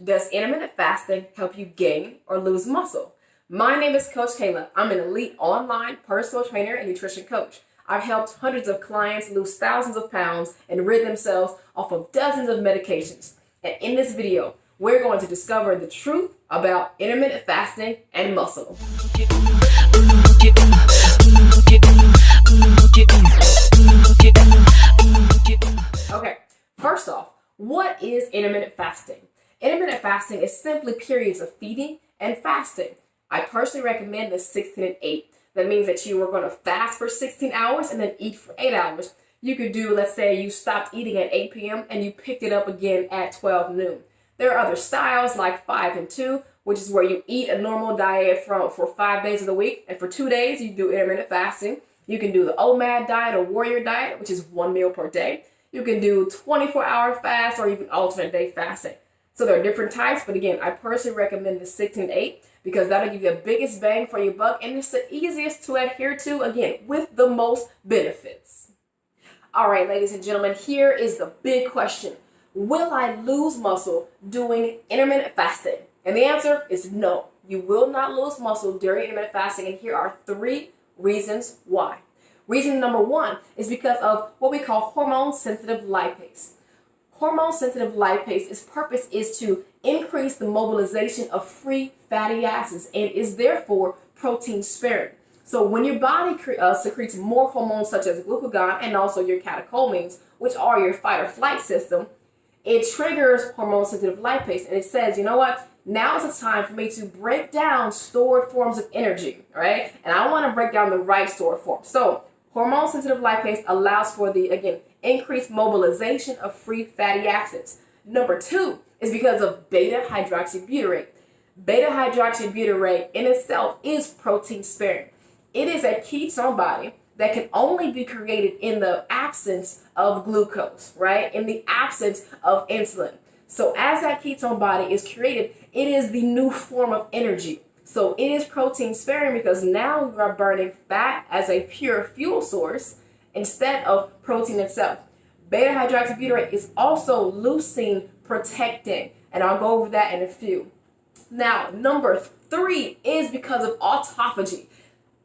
Does intermittent fasting help you gain or lose muscle? My name is Coach Cailah. I'm an elite online personal trainer and nutrition coach. I've helped hundreds of clients lose thousands of pounds and rid themselves off of dozens of medications. And in this video, we're going to discover the truth about intermittent fasting and muscle. Okay, first off, what is intermittent fasting? Intermittent fasting is simply periods of feeding and fasting. I personally recommend the 16 and 8. That means that you are going to fast for 16 hours and then eat for 8 hours. You could do, let's say you stopped eating at 8 p.m. and you picked it up again at 12 noon. There are other styles like 5 and 2, which is where you eat a normal diet for 5 days of the week, and for 2 days you do intermittent fasting. You can do the OMAD diet or warrior diet, which is 1 meal per day. You can do 24-hour fast or even alternate day fasting. So there are different types, but again, I personally recommend the 16 and 8 because that'll give you the biggest bang for your buck, and it's the easiest to adhere to, again, with the most benefits. All right, ladies and gentlemen, here is the big question. Will I lose muscle doing intermittent fasting? And the answer is no. You will not lose muscle during intermittent fasting, and here are 3 reasons why. Reason number 1 is because of what we call hormone-sensitive lipase. Hormone-sensitive lipase, its purpose is to increase the mobilization of free fatty acids and is therefore protein-sparing. So when your body secretes more hormones such as glucagon and also your catecholamines, which are your fight or flight system, it triggers hormone-sensitive lipase, and it says, you know what? Now is the time for me to break down stored forms of energy, right? And I want to break down the right stored form. So hormone-sensitive lipase allows for the, again, increased mobilization of free fatty acids. Number 2 is because of beta-hydroxybuterate. Beta-hydroxybuterate in itself is protein-sparing. It is a ketone body that can only be created in the absence of glucose, right? In the absence of insulin. So as that ketone body is created, it is the new form of energy. So it is protein sparing because now you are burning fat as a pure fuel source instead of protein itself. Beta-hydroxybuterate is also leucine protecting, and I'll go over that in a few. Now, number 3 is because of autophagy.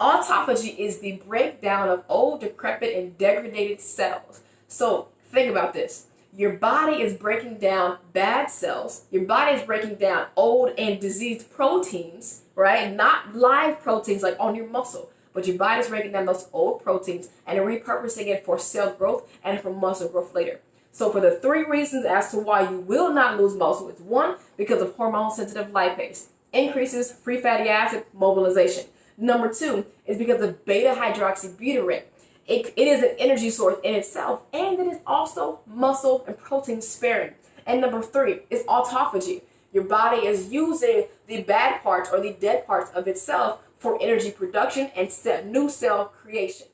Autophagy is the breakdown of old, decrepit, and degraded cells. So think about this. Your body is breaking down bad cells. Your body is breaking down old and diseased proteins, right? Not live proteins like on your muscle, but your body is breaking down those old proteins and repurposing it for cell growth and for muscle growth later. So for the 3 reasons as to why you will not lose muscle, it's 1, because of hormone-sensitive lipase, increases free fatty acid mobilization. Number 2 is because of beta-hydroxybuterate. It is an energy source in itself, and it is also muscle and protein sparing. And number 3 is autophagy. Your body is using the bad parts or the dead parts of itself for energy production and new cell creation.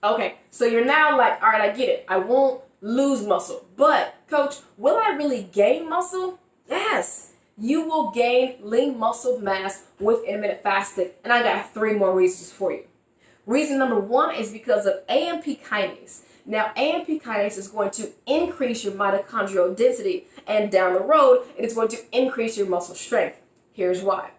Okay, so you're now like, all right, I get it. I won't lose muscle. But, Coach, will I really gain muscle? Yes. You will gain lean muscle mass with intermittent fasting. And I got 3 more reasons for you. Reason number 1 is because of AMPKaise. Now, AMPKaise is going to increase your mitochondrial density, and down the road, it is going to increase your muscle strength. Here's why.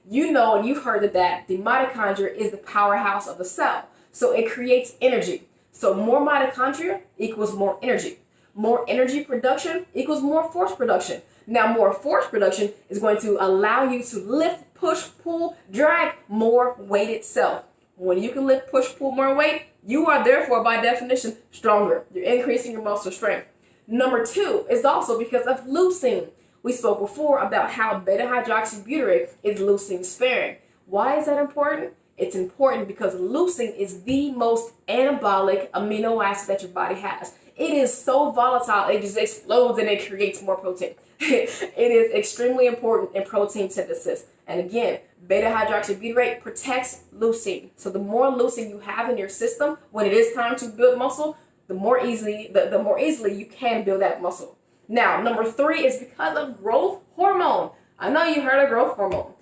You know, and you've heard that the mitochondria is the powerhouse of the cell. So it creates energy. So more mitochondria equals more energy. More energy production equals more force production. Now, more force production is going to allow you to lift, push, pull, drag more weight itself. When you can lift, push, pull more weight, you are therefore, by definition, stronger. You're increasing your muscle strength. Number 2 is also because of leucine. We spoke before about how beta-hydroxybuterate is leucine sparing. Why is that important? It's important because leucine is the most anabolic amino acid that your body has. It is so volatile, it just explodes and it creates more protein. It is extremely important in protein synthesis. And again, beta-hydroxybuterate protects leucine. So the more leucine you have in your system when it is time to build muscle, the more easily you can build that muscle. Now, number 3 is because of growth hormone. I know you heard of growth hormone.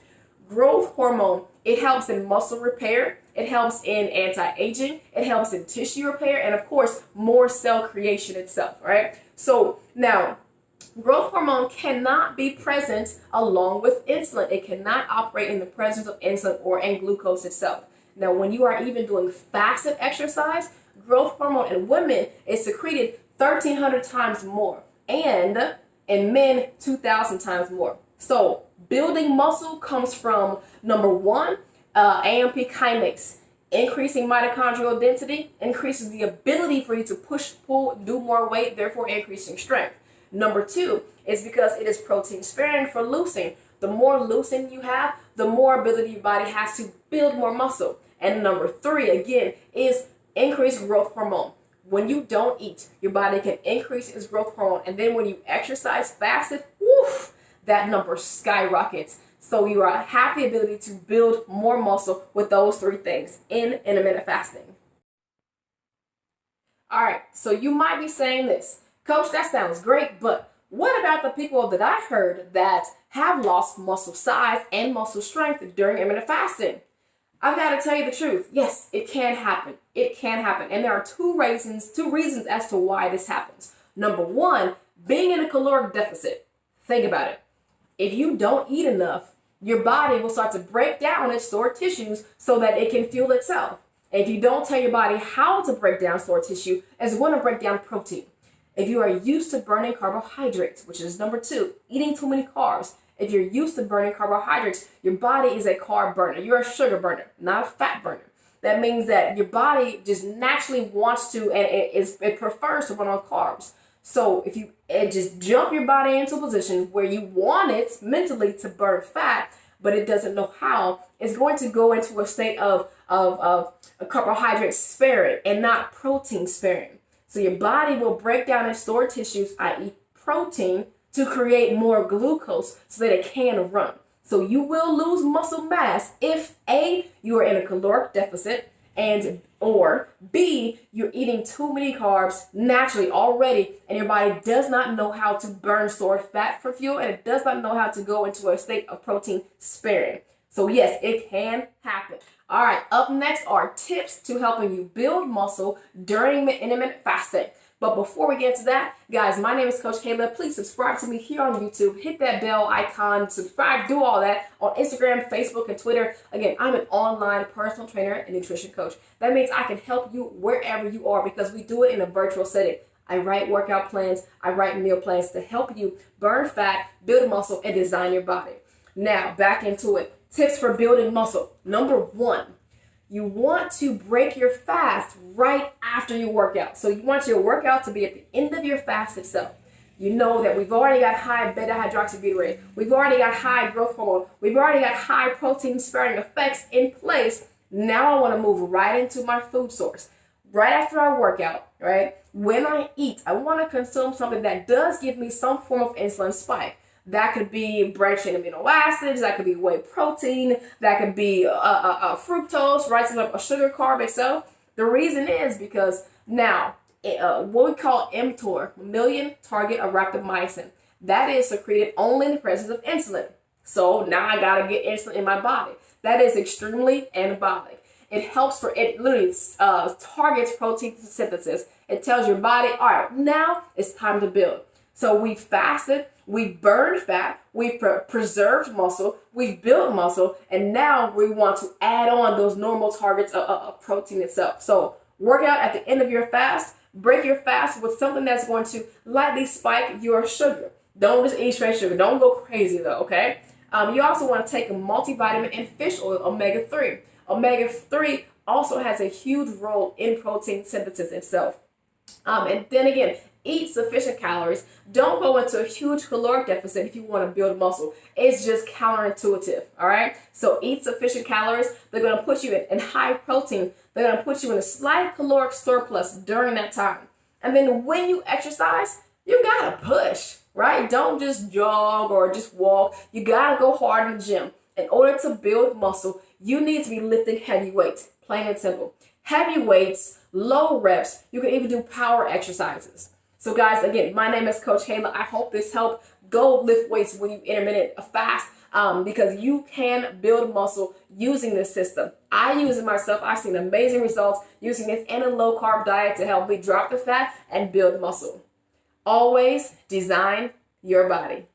Growth hormone, it helps in muscle repair, it helps in anti-aging, it helps in tissue repair, and of course, more cell creation itself, right? So now, Growth hormone cannot be present along with insulin. It cannot operate in the presence of insulin or in glucose itself. Now, when you are even doing fasted exercise, growth hormone in women is secreted 1,300 times more, and in men, 2,000 times more. So, building muscle comes from number one, AMPKaise. Increasing mitochondrial density increases the ability for you to push, pull, do more weight, therefore increasing strength. Number two is because it is protein sparing for leucine. The more leucine you have, the more ability your body has to build more muscle. And number three, again, is increased growth hormone. When you don't eat, your body can increase its growth hormone. And then when you exercise fasted, woof, that number skyrockets. So you have the ability to build more muscle with those three things in intermittent fasting. All right, so you might be saying this, Coach, that sounds great, but what about the people that I heard that have lost muscle size and muscle strength during intermittent fasting? I've got to tell you the truth. Yes, it can happen. It can happen. And there are two reasons as to why this happens. Number one, being in a caloric deficit. Think about it. If you don't eat enough, your body will start to break down its stored tissues so that it can fuel itself. And if you don't tell your body how to break down stored tissue, it's going to break down protein. If you are used to burning carbohydrates, which is number two, eating too many carbs. If you're used to burning carbohydrates, your body is a carb burner. You're a sugar burner, not a fat burner. That means that your body just naturally wants to, and it prefers to run on carbs. So if you just jump your body into a position where you want it mentally to burn fat, but it doesn't know how, it's going to go into a state of a carbohydrate sparing and not protein sparing. So your body will break down its stored tissues, i.e. protein, to create more glucose so that it can run. So you will lose muscle mass if A, you are in a caloric deficit, and or B, you're eating too many carbs naturally already, and your body does not know how to burn stored fat for fuel, and it does not know how to go into a state of protein sparing. So yes, it can happen. All right, up next are tips to helping you build muscle during intermittent fasting. But before we get to that, guys, my name is Coach Cailah. Please subscribe to me here on YouTube. Hit that bell icon, subscribe, do all that on Instagram, Facebook, and Twitter. Again, I'm an online personal trainer and nutrition coach. That means I can help you wherever you are because we do it in a virtual setting. I write workout plans, I write meal plans to help you burn fat, build muscle, and design your body. Now, back into it. Tips for building muscle. Number one, you want to break your fast right after your workout. So you want your workout to be at the end of your fast itself. You know that we've already got high beta-hydroxybuterate. We've already got high growth hormone. We've already got high protein sparing effects in place. Now I want to move right into my food source. Right after I work out, right? When I eat, I want to consume something that does give me some form of insulin spike. That could be branched chain amino acids, that could be whey protein, that could be fructose, right? So a sugar carb itself. The reason is because now, what we call mTOR, mammalian target arachidonic, that is secreted only in the presence of insulin. So now I gotta get insulin in my body. That is extremely anabolic. It helps it literally targets protein synthesis. It tells your body, all right, now it's time to build. So we fasted, we've burned fat, we've preserved muscle, we've built muscle, and now we want to add on those normal targets of protein itself. So work out at the end of your fast, break your fast with something that's going to lightly spike your sugar. Don't just eat straight sugar. Don't go crazy though, okay? You also want to take a multivitamin and fish oil, omega-3. Omega-3 also has a huge role in protein synthesis itself. And then again, eat sufficient calories. Don't go into a huge caloric deficit if you want to build muscle. It's just counterintuitive, all right? So eat sufficient calories. They're going to put you in high protein. They're going to put you in a slight caloric surplus during that time. And then when you exercise, you got to push, right? Don't just jog or just walk. You got to go hard in the gym. In order to build muscle, you need to be lifting heavy weights, plain and simple. Heavy weights, low reps. You can even do power exercises. So guys, again, my name is Coach Cailah. I hope this helped. Go lift weights when you intermittent fast because you can build muscle using this system. I use it myself. I've seen amazing results using this and a low carb diet to help me drop the fat and build muscle. Always design your body.